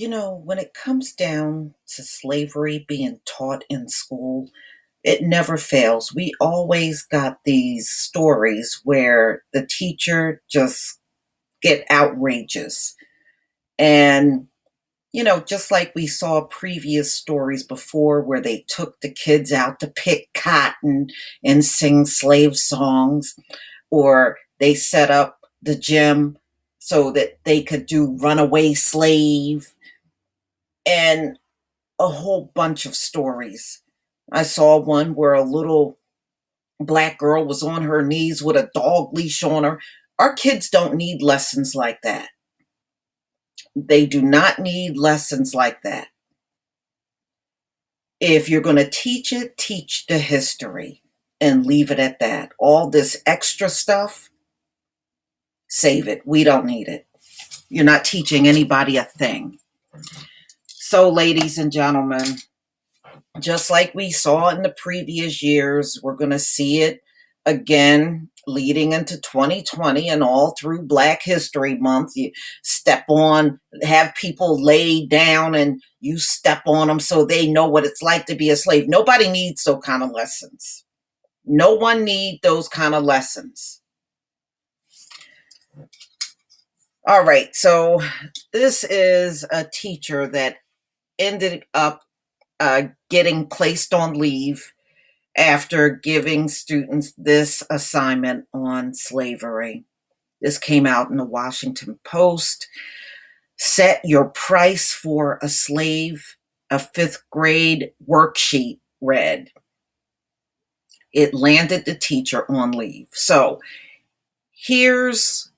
When it comes down to slavery being taught in school, it never fails. We always got these stories where the teacher just get outrageous. And, just like we saw previous stories before where they took the kids out to pick cotton and sing slave songs, or they set up the gym so that they could do runaway slave and a whole bunch of stories. I saw one where a little black girl was on her knees with a dog leash on her. Our kids don't need lessons like that. They do not need lessons like that. If you're going to teach it, teach the history and leave it at that. All this extra stuff, save it. We don't need it. You're not teaching anybody a thing. So, ladies and gentlemen, just like we saw in the previous years, we're going to see it again leading into 2020 and all through Black History Month. You have people lay down and you step on them so they know what it's like to be a slave. Nobody needs those kind of lessons. No one needs those kind of lessons. All right, so this is a teacher that ended up getting placed on leave after giving students this assignment on slavery. This came out in the Washington Post. Set your price for a slave, a fifth grade worksheet read. It landed the teacher on leave. So here's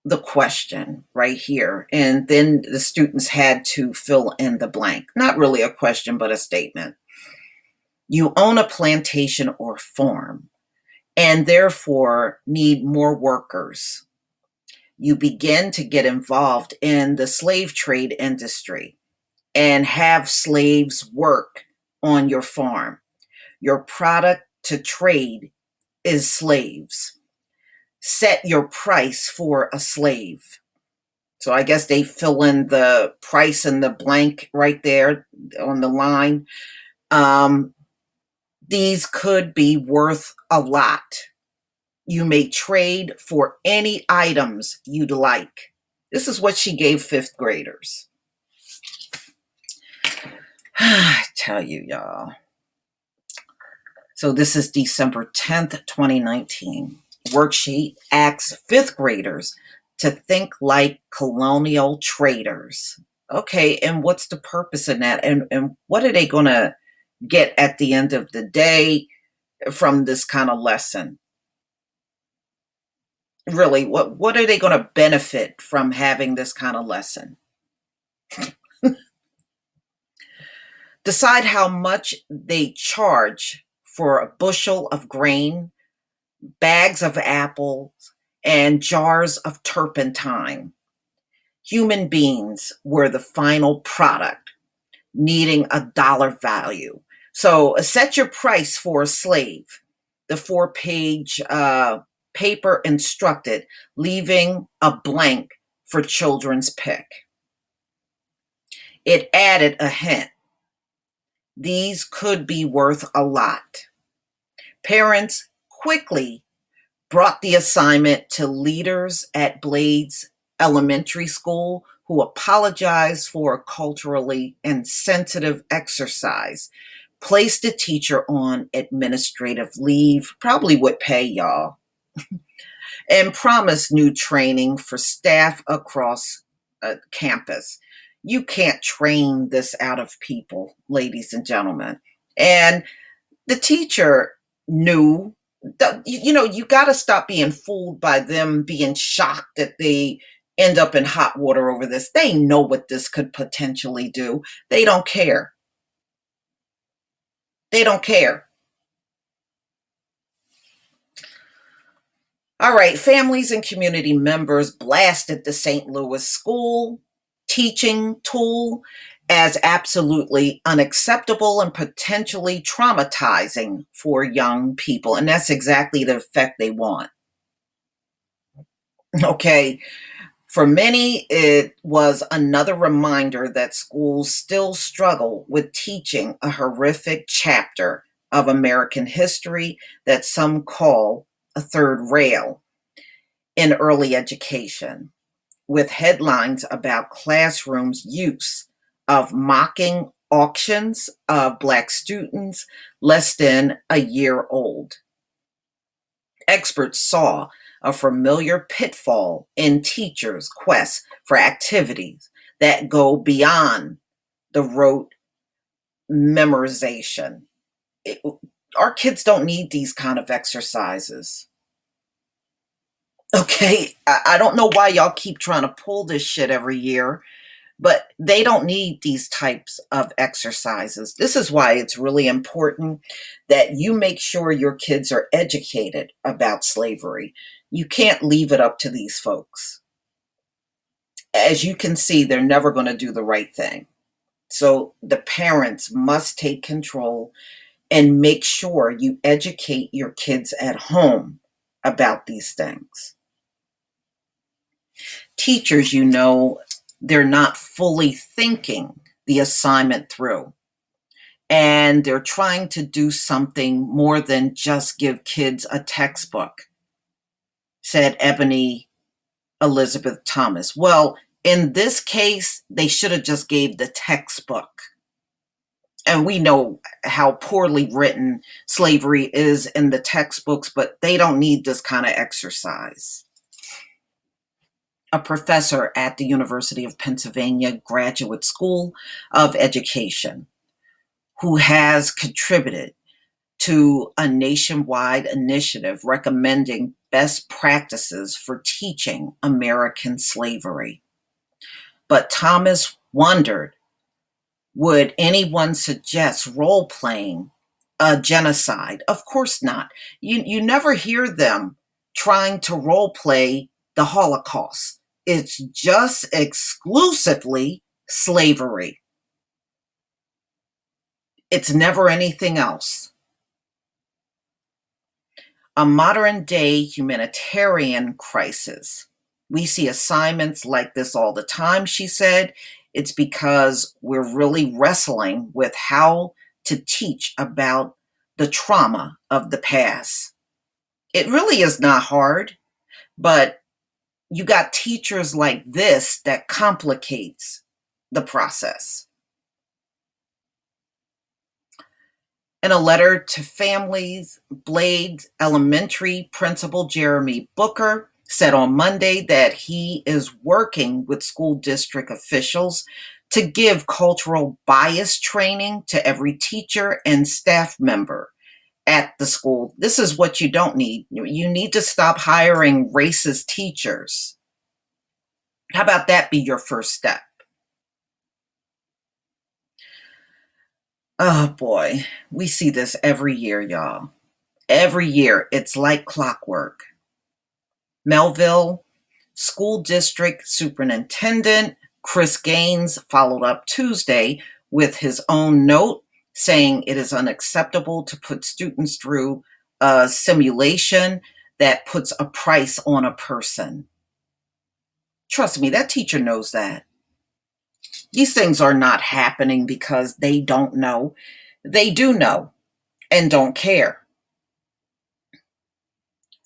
the question right here. And then the students had to fill in the blank. Not really a question, but a statement. You own a plantation or farm and therefore need more workers. You begin to get involved in the slave trade industry and have slaves work on your farm. Your product to trade is slaves. Set your price for a slave. So I guess they fill in the price in the blank right there on the line. These could be worth a lot. You may trade for any items you'd like. This is what she gave fifth graders. I tell you, y'all. So this is December 10th, 2019. Worksheet asks fifth graders to think like colonial traders. Okay, and what's the purpose in that? And what are they going to get at the end of the day from this kind of lesson? Really, what are they going to benefit from having this kind of lesson? Decide how much they charge for a bushel of grain, bags of apples, and jars of turpentine. Human beings were the final product, needing a dollar value. So set your price for a slave. The 4-page paper instructed, leaving a blank for children's pick. It added a hint. These could be worth a lot. Parents quickly brought the assignment to leaders at Blades Elementary School, who apologized for a culturally insensitive exercise, placed the teacher on administrative leave, probably with pay, y'all, and promised new training for staff across campus. You can't train this out of people, ladies and gentlemen. And the teacher knew, you got to stop being fooled by them being shocked that they end up in hot water over this. They know what this could potentially do. They don't care. They don't care. All right, families and community members blasted the St. Louis school teaching tool as absolutely unacceptable and potentially traumatizing for young people. And that's exactly the effect they want. Okay. For many, it was another reminder that schools still struggle with teaching a horrific chapter of American history that some call a third rail in early education, with headlines about classrooms' use of mocking auctions of Black students less than a year old. Experts saw a familiar pitfall in teachers' quest for activities that go beyond the rote memorization. It- our kids don't need these kind of exercises. Okay, I don't know why y'all keep trying to pull this shit every year, but they don't need these types of exercises. This is why it's really important that you make sure your kids are educated about slavery. You can't leave it up to these folks. As you can see, they're never going to do the right thing. So the parents must take control and make sure you educate your kids at home about these things. Teachers, they're not fully thinking the assignment through, and they're trying to do something more than just give kids a textbook, said Ebony Elizabeth Thomas. Well, in this case, they should have just gave the textbook. And we know how poorly written slavery is in the textbooks, but they don't need this kind of exercise. A professor at the University of Pennsylvania Graduate School of Education, who has contributed to a nationwide initiative recommending best practices for teaching American slavery. But Thomas wondered, would anyone suggest role playing a genocide? Of course not. You never hear them trying to role play the Holocaust. It's just exclusively slavery. It's never anything else. A modern day humanitarian crisis. We see assignments like this all the time, she said. It's because we're really wrestling with how to teach about the trauma of the past. It really is not hard, but you got teachers like this that complicates the process. In a letter to families, Blades Elementary Principal Jeremy Booker said on Monday that he is working with school district officials to give cultural bias training to every teacher and staff member at the school. This is what you don't need. You need to stop hiring racist teachers. How about that be your first step? Oh boy, we see this every year, y'all. Every year, it's like clockwork. Melville School District Superintendent Chris Gaines followed up Tuesday with his own note saying it is unacceptable to put students through a simulation that puts a price on a person. Trust me, that teacher knows that. These things are not happening because they don't know. They do know and don't care.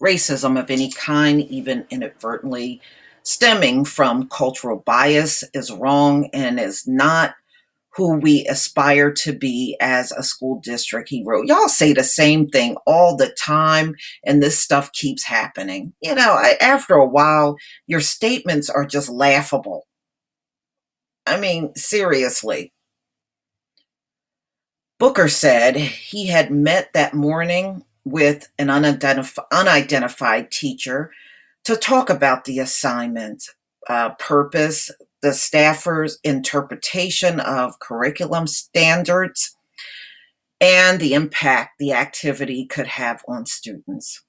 Racism of any kind, even inadvertently stemming from cultural bias, is wrong and is not who we aspire to be as a school district, he wrote. Y'all say the same thing all the time, and this stuff keeps happening. After a while, your statements are just laughable. I mean, seriously. Booker said he had met that morning with an unidentified teacher to talk about the assignment, purpose, the staffers' interpretation of curriculum standards, and the impact the activity could have on students.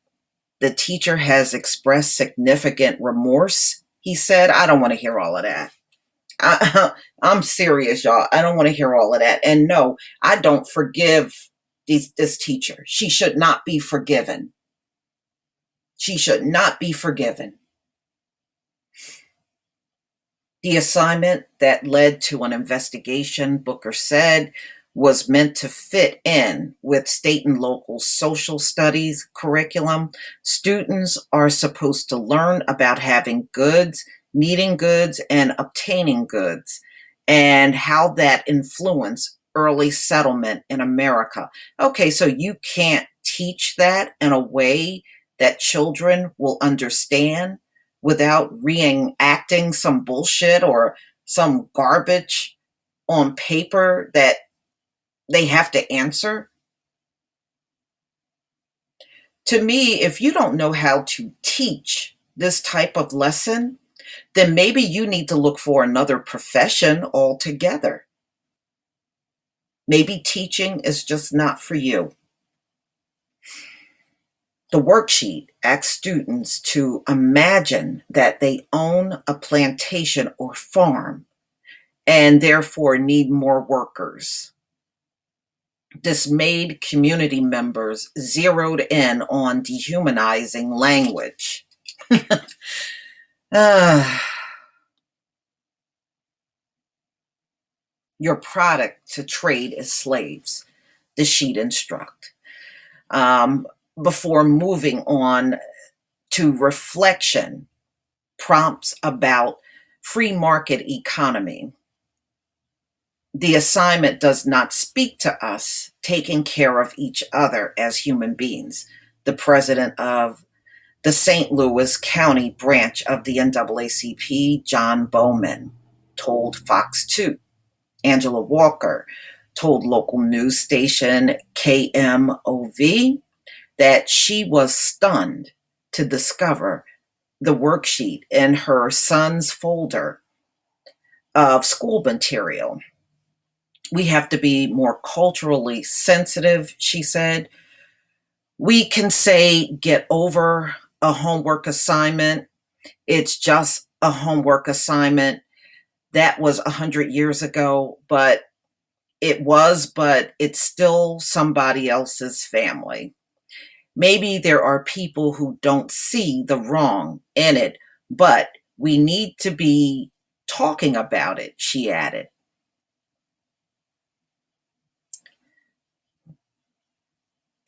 The teacher has expressed significant remorse, he said. I don't want to hear all of that. I'm serious, y'all. I don't want to hear all of that. And no, I don't forgive this teacher. She should not be forgiven. She should not be forgiven. The assignment that led to an investigation, Booker said, was meant to fit in with state and local social studies curriculum. Students are supposed to learn about having goods, needing goods, and obtaining goods, and how that influenced early settlement in America. Okay, so you can't teach that in a way that children will understand without reenacting some bullshit or some garbage on paper that they have to answer. To me, if you don't know how to teach this type of lesson, then maybe you need to look for another profession altogether. Maybe teaching is just not for you. The worksheet asks students to imagine that they own a plantation or farm and therefore need more workers. Dismayed community members zeroed in on dehumanizing language. Ah, your product to trade as slaves, the sheet instruct. Um, Before moving on to reflection, prompts about free market economy. The assignment does not speak to us taking care of each other as human beings. The president of the St. Louis County branch of the NAACP, John Bowman, told Fox 2. Angela Walker told local news station KMOV that she was stunned to discover the worksheet in her son's folder of school material. We have to be more culturally sensitive, she said. We can say, get over a homework assignment. It's just a homework assignment. That was 100 years ago, but it's still somebody else's family. Maybe there are people who don't see the wrong in it, but we need to be talking about it, she added.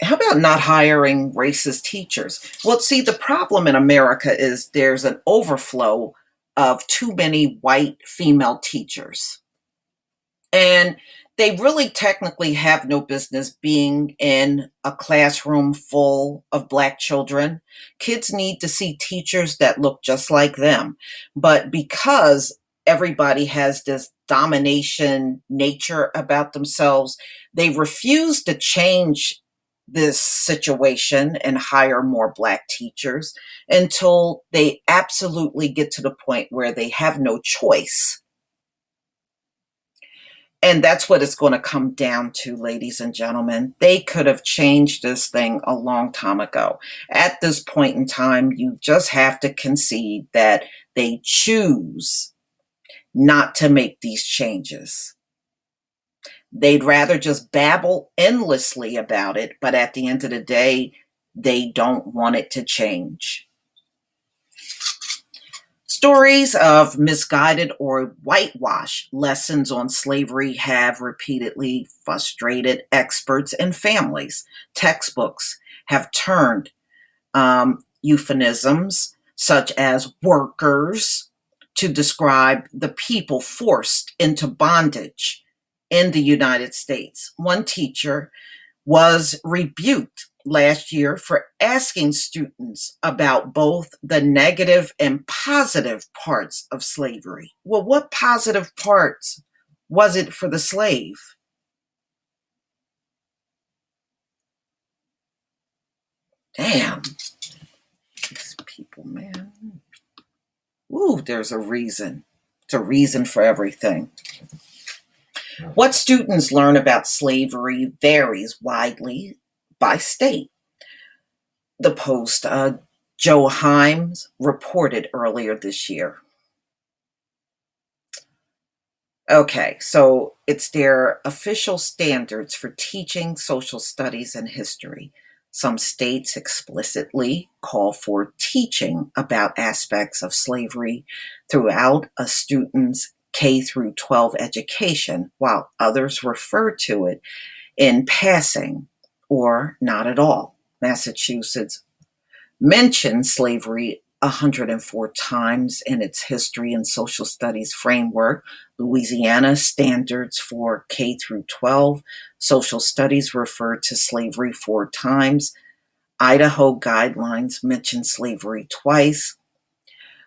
How about not hiring racist teachers? Well, see, the problem in America is there's an overflow of too many white female teachers. And they really technically have no business being in a classroom full of Black children. Kids need to see teachers that look just like them. But because everybody has this domination nature about themselves, they refuse to change this situation and hire more Black teachers until they absolutely get to the point where they have no choice. And that's what it's going to come down to, ladies and gentlemen. They could have changed this thing a long time ago. At this point in time, you just have to concede that they choose not to make these changes. They'd rather just babble endlessly about it, but at the end of the day, they don't want it to change. Stories of misguided or whitewash lessons on slavery have repeatedly frustrated experts and families. Textbooks have turned euphemisms such as workers to describe the people forced into bondage in the United States. One teacher was rebuked last year for asking students about both the negative and positive parts of slavery. Well, what positive parts was it for the slave? Damn, these people, man. Ooh, there's a reason. It's a reason for everything. What students learn about slavery varies widely by state. The Post, Joe Himes reported earlier this year. Okay, so it's their official standards for teaching social studies and history. Some states explicitly call for teaching about aspects of slavery throughout a student's K through 12 education, while others refer to it in passing or not at all. Massachusetts mentions slavery 104 times in its history and social studies framework. Louisiana standards for K through 12 social studies refer to slavery 4 times. Idaho guidelines mention slavery twice.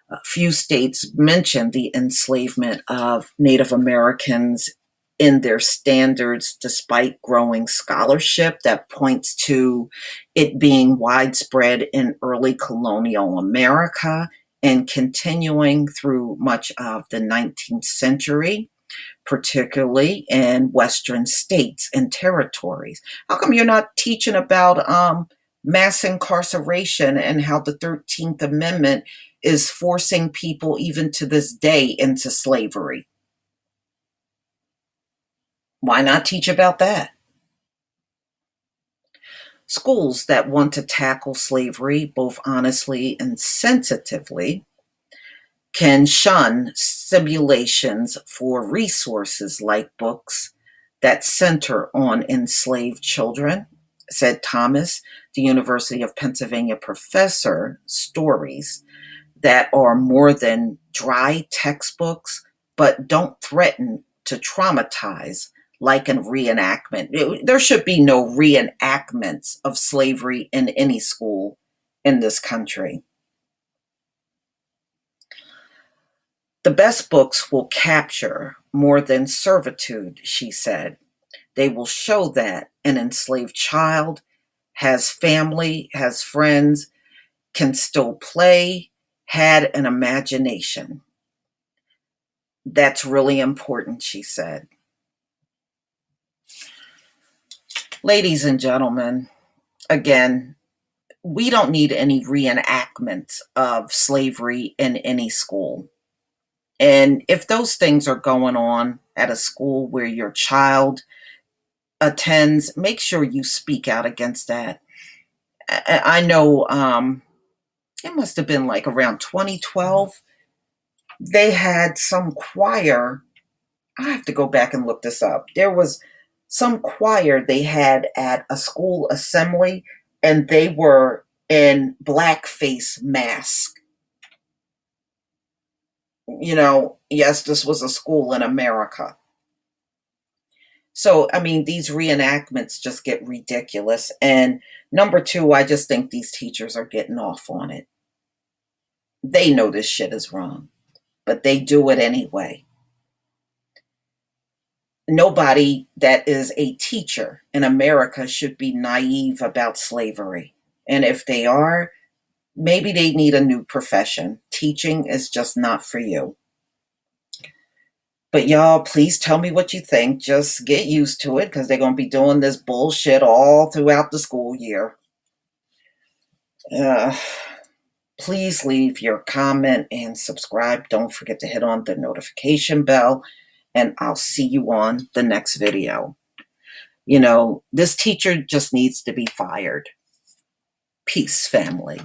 A few states mention the enslavement of Native Americans in their standards, despite growing scholarship that points to it being widespread in early colonial America and continuing through much of the 19th century, particularly in Western states and territories. How come you're not teaching about mass incarceration and how the 13th Amendment is forcing people, even to this day, into slavery? Why not teach about that? Schools that want to tackle slavery both honestly and sensitively can shun simulations for resources like books that center on enslaved children, said Thomas, the University of Pennsylvania professor. Stories that are more than dry textbooks, but don't threaten to traumatize, like a reenactment. There should be no reenactments of slavery in any school in this country. The best books will capture more than servitude, she said. They will show that an enslaved child has family, has friends, can still play, had an imagination. That's really important, she said. Ladies and gentlemen, again, we don't need any reenactments of slavery in any school. And if those things are going on at a school where your child attends, make sure you speak out against that. I know it must have been like around 2012. They had some choir. I have to go back and look this up. There was some choir they had at a school assembly, and they were in blackface masks. Yes, this was a school in America. So, I mean, these reenactments just get ridiculous. And number two, I just think these teachers are getting off on it. They know this shit is wrong, but they do it anyway. Nobody that is a teacher in America should be naive about slavery. And if they are, maybe they need a new profession. Teaching is just not for you. But y'all, please tell me what you think. Just get used to it because they're going to be doing this bullshit all throughout the school year. Uh, Please leave your comment and subscribe. Don't forget to hit on the notification bell, and I'll see you on the next video. This teacher just needs to be fired. Peace, family.